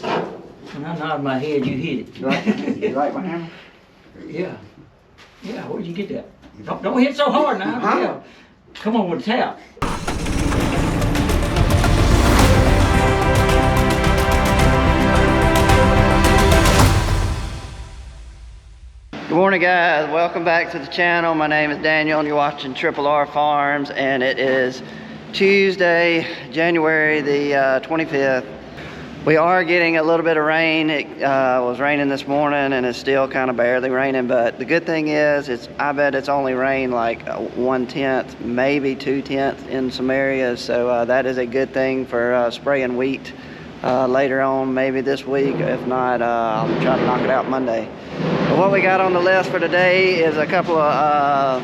When I nod my head, you hit it. You like my hammer? Yeah. Yeah, where'd you get that? Don't hit so hard now. Huh? Yeah. Come on with the tap. Good morning, guys. Welcome back to the channel. My name is Daniel and you're watching Triple R Farms, and it is Tuesday, January the 25th. We are getting a little bit of rain. It was raining this morning and it's still kind of barely raining, but the good thing is I bet it's only rained like 1/10, maybe 2/10 in some areas, so that is a good thing for spraying wheat later on, maybe this week. If not, I'll try to knock it out Monday. But what we got on the list for today is a couple of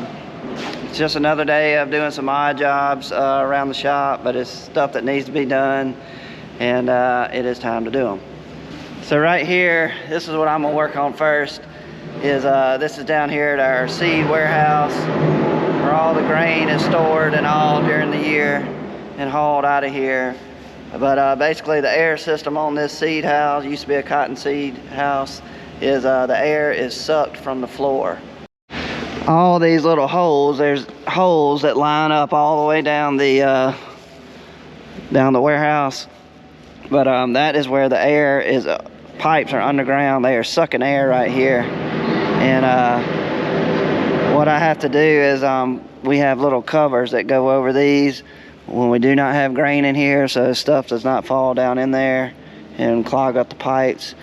it's just another day of doing some odd jobs around the shop, but it's stuff that needs to be done, and it is time to do them. So right here, this is what I'm gonna work on first. This is down here at our seed warehouse where all the grain is stored and all during the year and hauled out of here. But basically the air system on this seed house, used to be a cotton seed house, is the air is sucked from the floor. All these little holes, there's holes that line up all the way down the warehouse. But that is where the air is, pipes are underground. They are sucking air right here. And what I have to do is we have little covers that go over these when we do not have grain in here, so stuff does not fall down in there and clog up the pipes.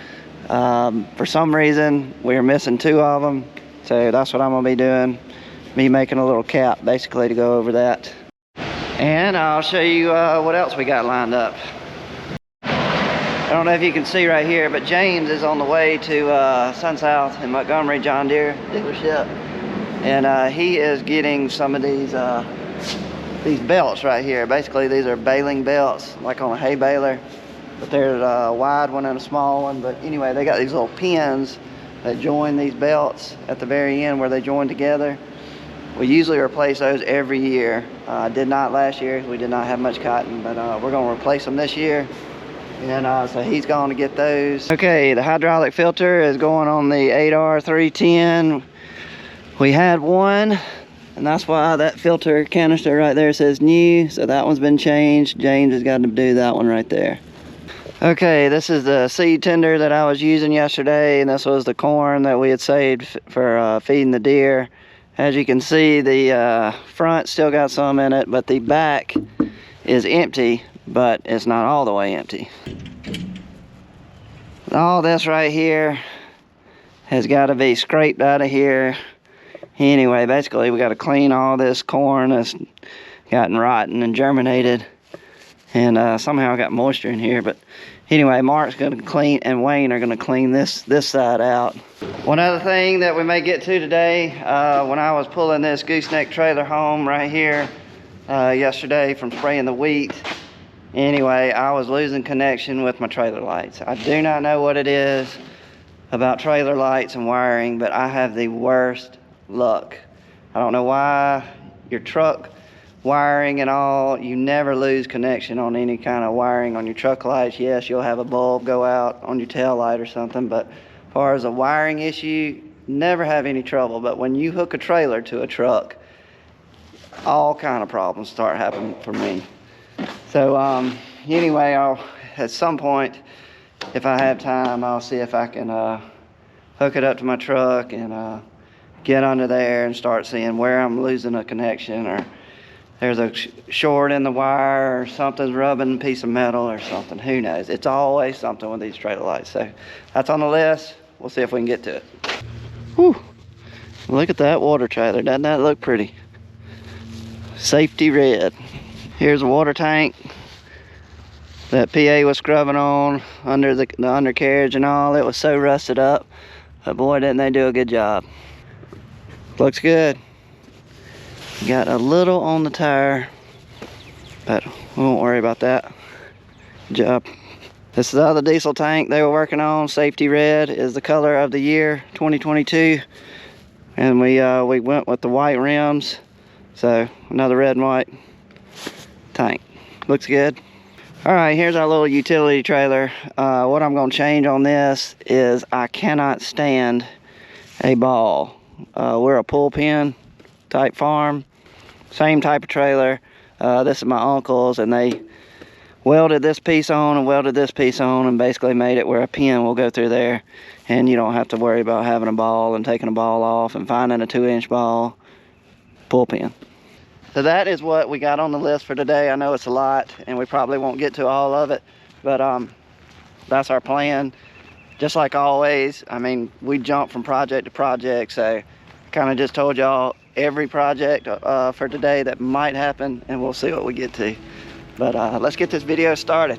For some reason, we're missing 2 of them. So that's what I'm gonna be doing. Me making a little cap basically to go over that. And I'll show you what else we got lined up. I don't know if you can see right here, but James is on the way to Sun South in Montgomery John Deere dealership, and he is getting some of these belts right here. Basically, these are baling belts, like on a hay baler, but there's a wide one and a small one. But anyway, they got these little pins that join these belts at the very end where they join together. We usually replace those every year. Did not last year. We did not have much cotton, but we're going to replace them this year. And so he's going to get those. Okay, the hydraulic filter is going on the 8R310. We had one, and that's why that filter canister right there says new. So that one's been changed. James has got to do that one right there. Okay, this is the seed tender that I was using yesterday, and this was the corn that we had saved for feeding the deer. As you can see, the front still got some in it, but the back is empty, but it's not all the way empty. All this right here has got to be scraped out of here. Anyway, basically we got to clean all this corn that's gotten rotten and germinated, and somehow got moisture in here. But anyway, Mark's gonna clean, and Wayne are gonna clean this side out. One other thing that we may get to today, when I was pulling this gooseneck trailer home right here yesterday from spraying the wheat, anyway, I was losing connection with my trailer lights. I do not know what it is about trailer lights and wiring, but I have the worst luck. I don't know why. Your truck wiring and all, you never lose connection on any kind of wiring on your truck lights. Yes, you'll have a bulb go out on your tail light or something, but as far as a wiring issue, never have any trouble. But when you hook a trailer to a truck, all kind of problems start happening for me. So anyway, I'll at some point, if I have time, I'll see if I can hook it up to my truck and get under there and start seeing where I'm losing a connection, or there's a short in the wire, or something's rubbing a piece of metal or something. Who knows? It's always something with these trailer lights. So that's on the list. We'll see if we can get to it. Whew. Look at that water trailer. Doesn't that look pretty? Safety red. Here's a water tank that PA was scrubbing on under the undercarriage and all. It was so rusted up, but boy, didn't they do a good job. Looks good. Got a little on the tire, but we won't worry about that. Good job. This is the other diesel tank they were working on. Safety red is the color of the year 2022, and we went with the white rims. So another red and white tank. Looks good. All right, here's our little utility trailer. What I'm gonna change on this is I cannot stand a ball. We're a pull pin type farm, same type of trailer. This is my uncle's, and they welded this piece on and welded this piece on and basically made it where a pin will go through there, and you don't have to worry about having a ball and taking a ball off and finding a 2-inch ball. Pull pin. So that is what we got on the list for today. I know it's a lot and we probably won't get to all of it, but that's our plan. Just like always, I mean, we jump from project to project, so kind of just told y'all every project for today that might happen, and we'll see what we get to. But let's get this video started.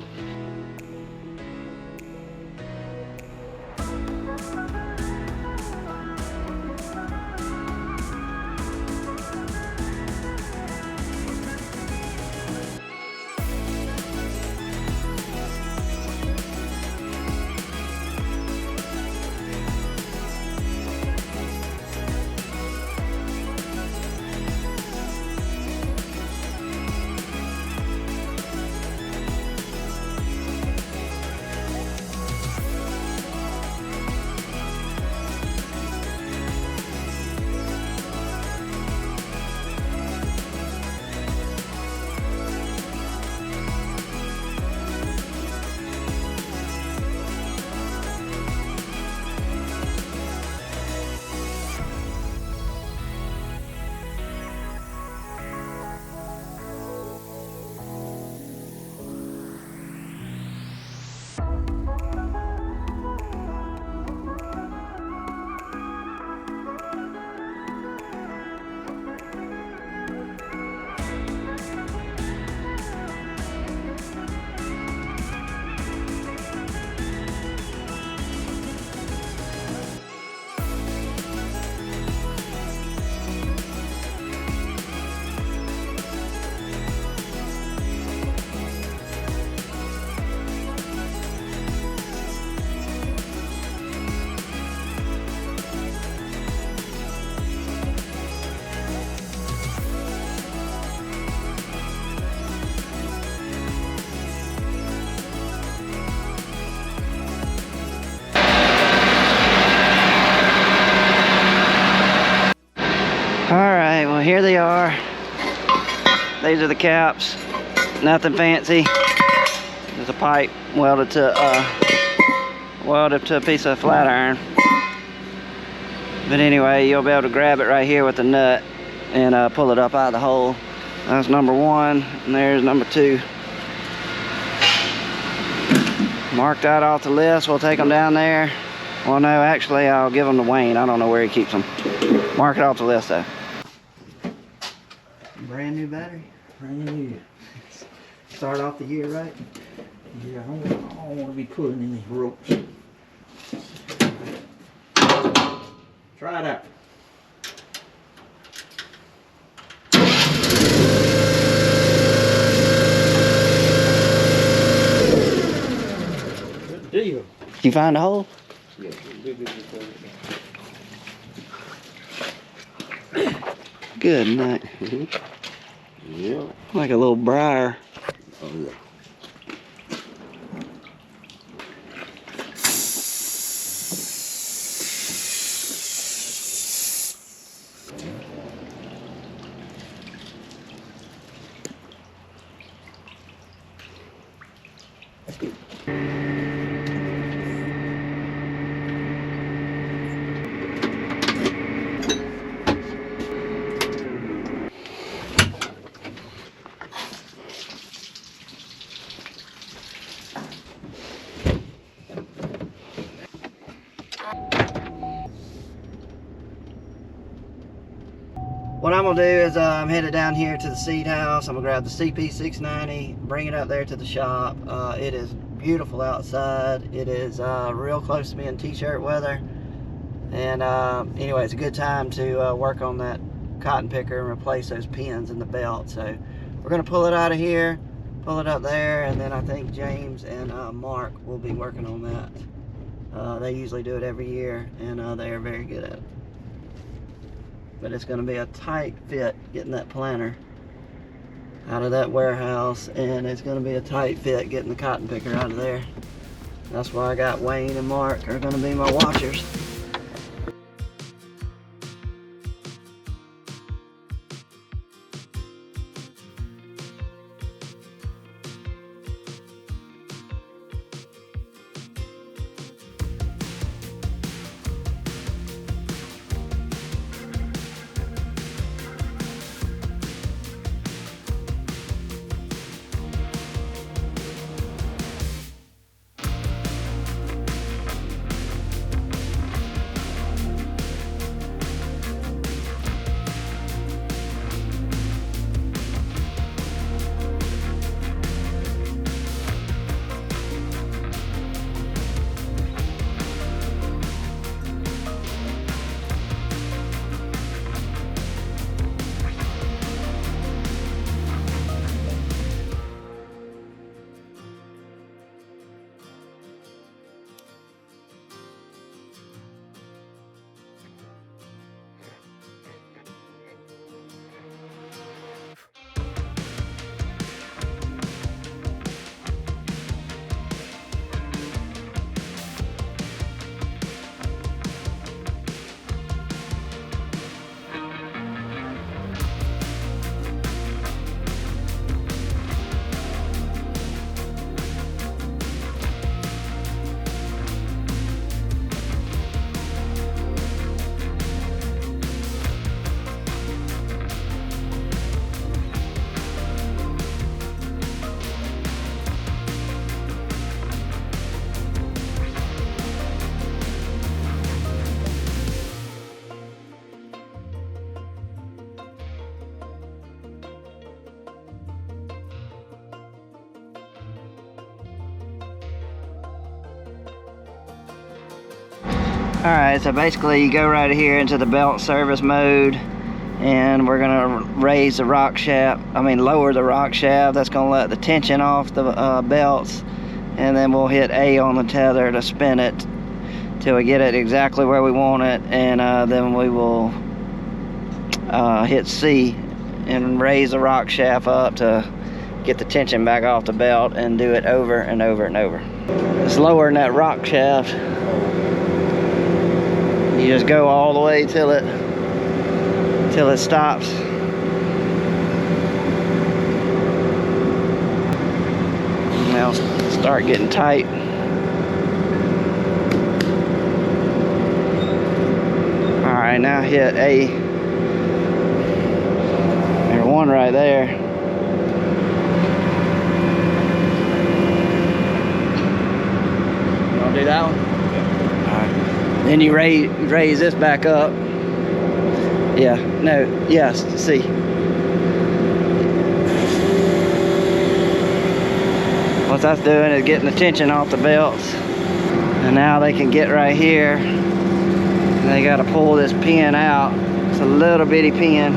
Alright, well here they are. These are the caps. Nothing fancy. There's a pipe welded to a piece of flat iron. But anyway, you'll be able to grab it right here with the nut and pull it up out of the hole. That's number 1, and there's number 2. Mark that off the list. We'll take them down there. Well, no, actually, I'll give them to Wayne. I don't know where he keeps them. Mark it off the list, though. Brand new battery. Brand new. Start off the year right. Yeah, I don't want to be pulling any ropes. Try it out. Good deal. Did you find a hole? Yeah, Good night. Yeah. Like a little briar. Oh, yeah. What I'm gonna do is I'm headed down here to the seed house. I'm gonna grab the CP690, bring it up there to the shop. It is beautiful outside. It is real close to being t-shirt weather. And anyway, it's a good time to work on that cotton picker and replace those pins in the belt. So we're gonna pull it out of here, pull it up there, and then I think James and Mark will be working on that. They usually do it every year, and they are very good at it. But it's going to be a tight fit getting that planter out of that warehouse, and it's going to be a tight fit getting the cotton picker out of there. That's why I got Wayne and Mark are going to be my watchers. Alright, so basically you go right here into the belt service mode, and we're gonna raise the rock shaft, lower the rock shaft. That's gonna let the tension off the belts, and then we'll hit A on the tether to spin it till we get it exactly where we want it, and then we will hit C and raise the rock shaft up to get the tension back off the belt, and do it over and over and over. It's lowering that rock shaft. You just go all the way till it stops. Now start getting tight. All right, now hit A. There's one right there. You want to do that one? Then you raise this back up. Yeah, no, yes, see. What that's doing is getting the tension off the belts. And now they can get right here. And they gotta pull this pin out. It's a little bitty pin.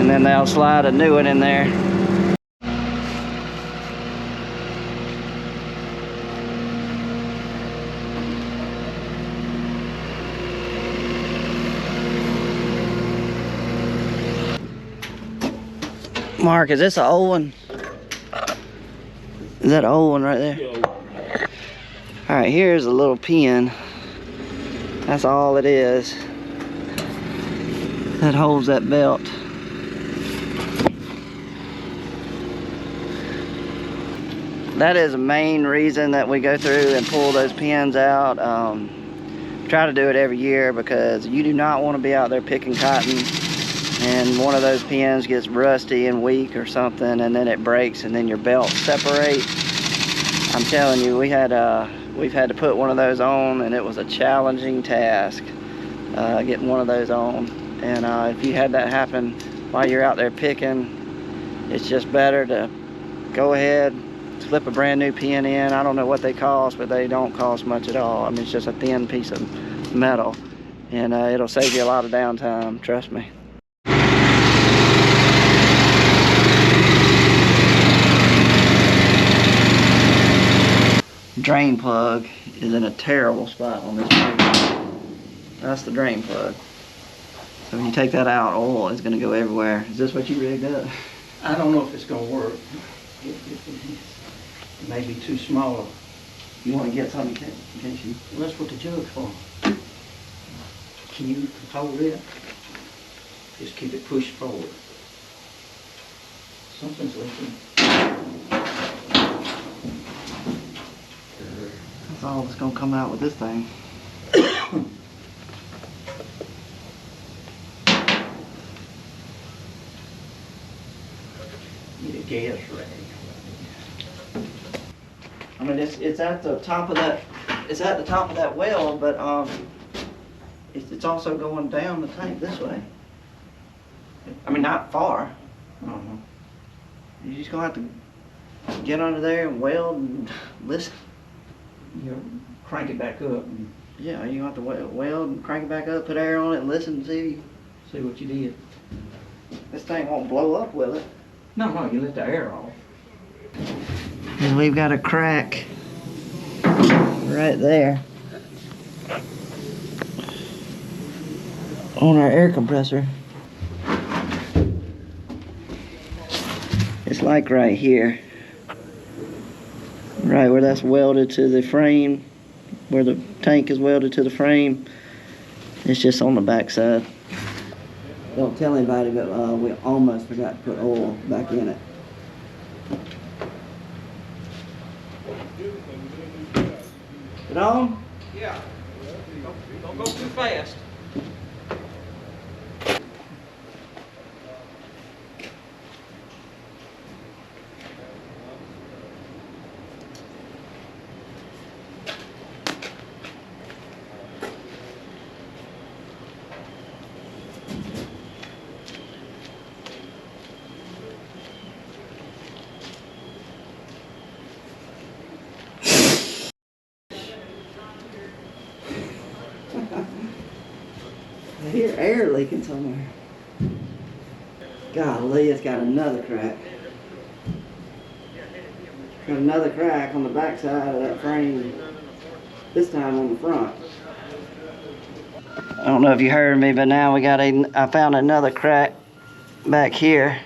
And then they'll slide a new one in there. Mark, is this an old one? Is that an old one right there? Yeah. Alright, here's a little pin. That's all it is. That holds that belt. That is the main reason that we go through and pull those pins out. Try to do it every year because you do not want to be out there picking cotton and one of those pins gets rusty and weak or something, and then it breaks and then your belts separate. I'm telling you, we've had to put one of those on, and it was a challenging task getting one of those on. And if you had that happen while you're out there picking, it's just better to go ahead, slip a brand new pin in. I don't know what they cost, but they don't cost much at all. I mean, it's just a thin piece of metal, and it'll save you a lot of downtime, trust me. Drain plug is in a terrible spot on this tree. That's the drain plug. So when you take that out, oil is gonna go everywhere. Is this what you rigged up? I don't know if it's gonna work. It may be too small. You wanna get something, can't you? Well, that's what the jug's for. Can you control it? Just keep it pushed forward. Something's leaking. That's all that's gonna come out with this thing. Need a gas rag. I mean, it's at the top of that. It's at the top of that well, but it's also going down the tank this way. I mean, not far. You're just gonna have to get under there and weld and listen. You know, crank it back up and Yeah, you're gonna have to weld and crank it back up, put air on it, and listen and see. see what you did. This thing won't blow up, will it? No, you let the air off. And we've got a crack right there on our air compressor. It's like right here, right where that's welded to the frame, where the tank is welded to the frame. It's just on the back side. Don't tell anybody, but we almost forgot to put oil back in it. It on? Yeah. Don't go too fast. I hear air leaking somewhere. Golly, it's got another crack. Got another crack on the back side of that frame. This time on the front. I don't know if you heard me, but now I found another crack back here.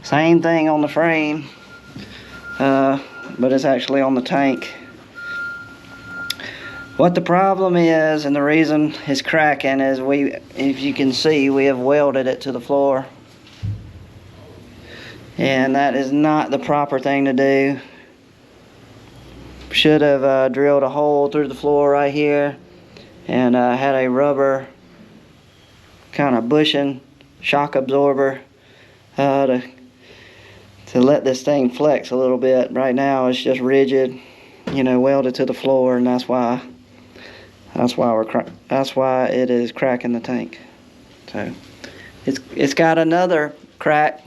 Same thing on the frame, but it's actually on the tank. What the problem is, and the reason it's cracking, is if you can see, we have welded it to the floor. And that is not the proper thing to do. Should have drilled a hole through the floor right here and had a rubber kind of bushing shock absorber to let this thing flex a little bit. Right now it's just rigid, you know, welded to the floor, and that's why it is cracking the tank. So it's got another crack,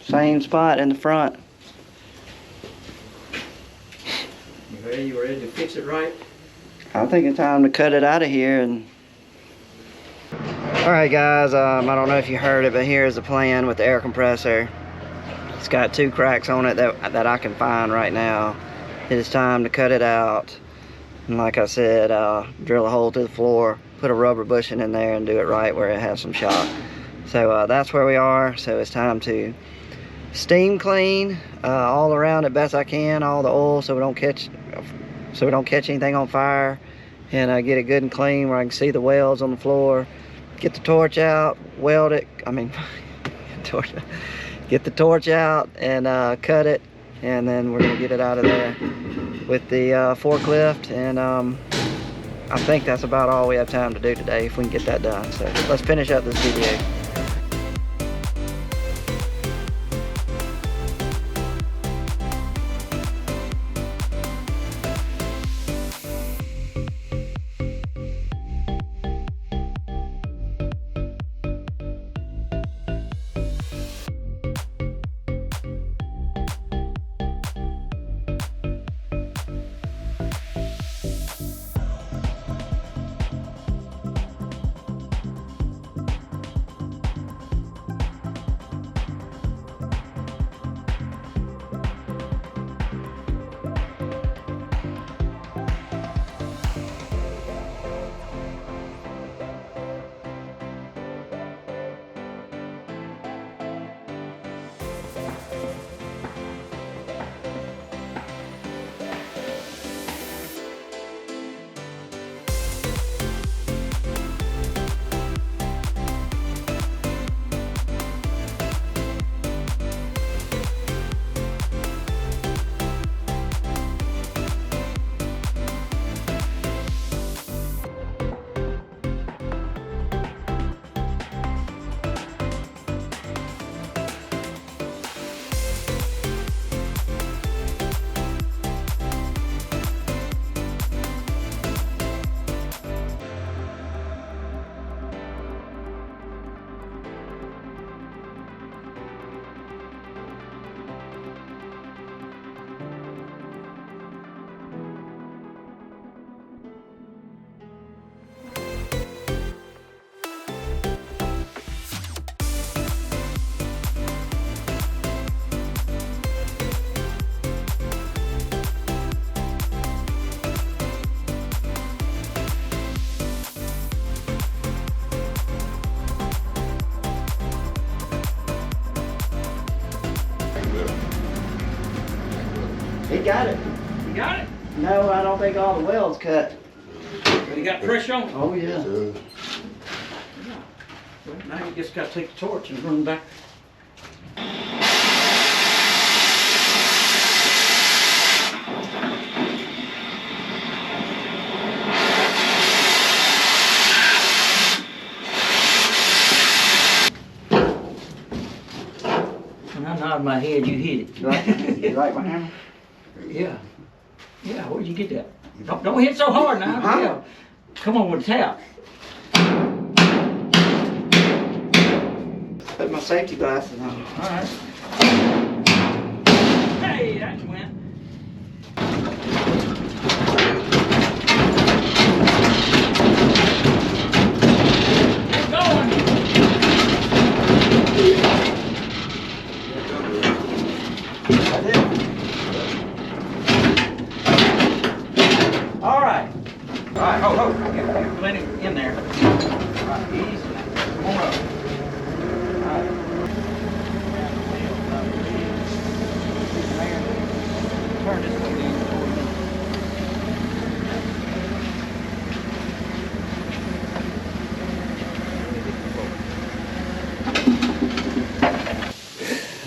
same spot in the front. You ready to fix it right? I think it's time to cut it out of here. Alright guys, I don't know if you heard it, but here's the plan with the air compressor. It's got 2 cracks on it that I can find right now. It is time to cut it out. And like I said, drill a hole through the floor, put a rubber bushing in there, and do it right where it has some shock. So that's where we are. So it's time to steam clean all around it best I can, all the oil, so we don't catch anything on fire, and get it good and clean where I can see the welds on the floor. Get the torch out, weld it. Get the torch out and cut it, and then we're gonna get it out of there with the forklift. And I think that's about all we have time to do today, if we can get that done. So let's finish up this video. He got it. You got it? No, I don't think all the welds cut. But you got pressure on it? Oh, yeah. Well, now you just got to take the torch and run back. When I nod my head, you hit it. You like my hammer? Yeah. Yeah, where'd you get that? Don't hit so hard now. Huh? Yeah. Come on with a tap. Put my safety glasses on. All right. Hey, that went. Keep going. That's it. All right. All right, hold. Get plenty in there. All right, easy now. Come on up. All right. Turn this way in toward me.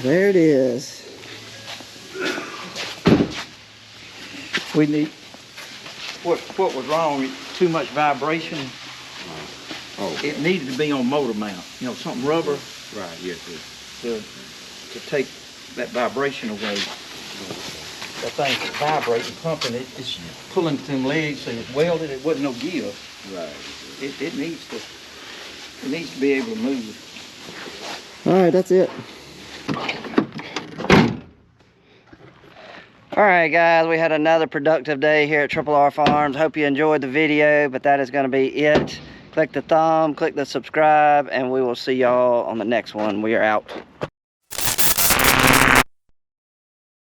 There it is. We need, what was wrong, too much vibration. Oh. It needed to be on motor mount, you know, something rubber Right, yes, yes. to take that vibration away. That thing's vibrating, pumping, it's pulling them legs, so it's welded, it wasn't no give. Right. It needs to be able to move. All right, that's it. All right, guys, we had another productive day here at Triple R Farms. Hope you enjoyed the video, but that is going to be it. Click the thumb, click the subscribe, and we will see y'all on the next one. We are out.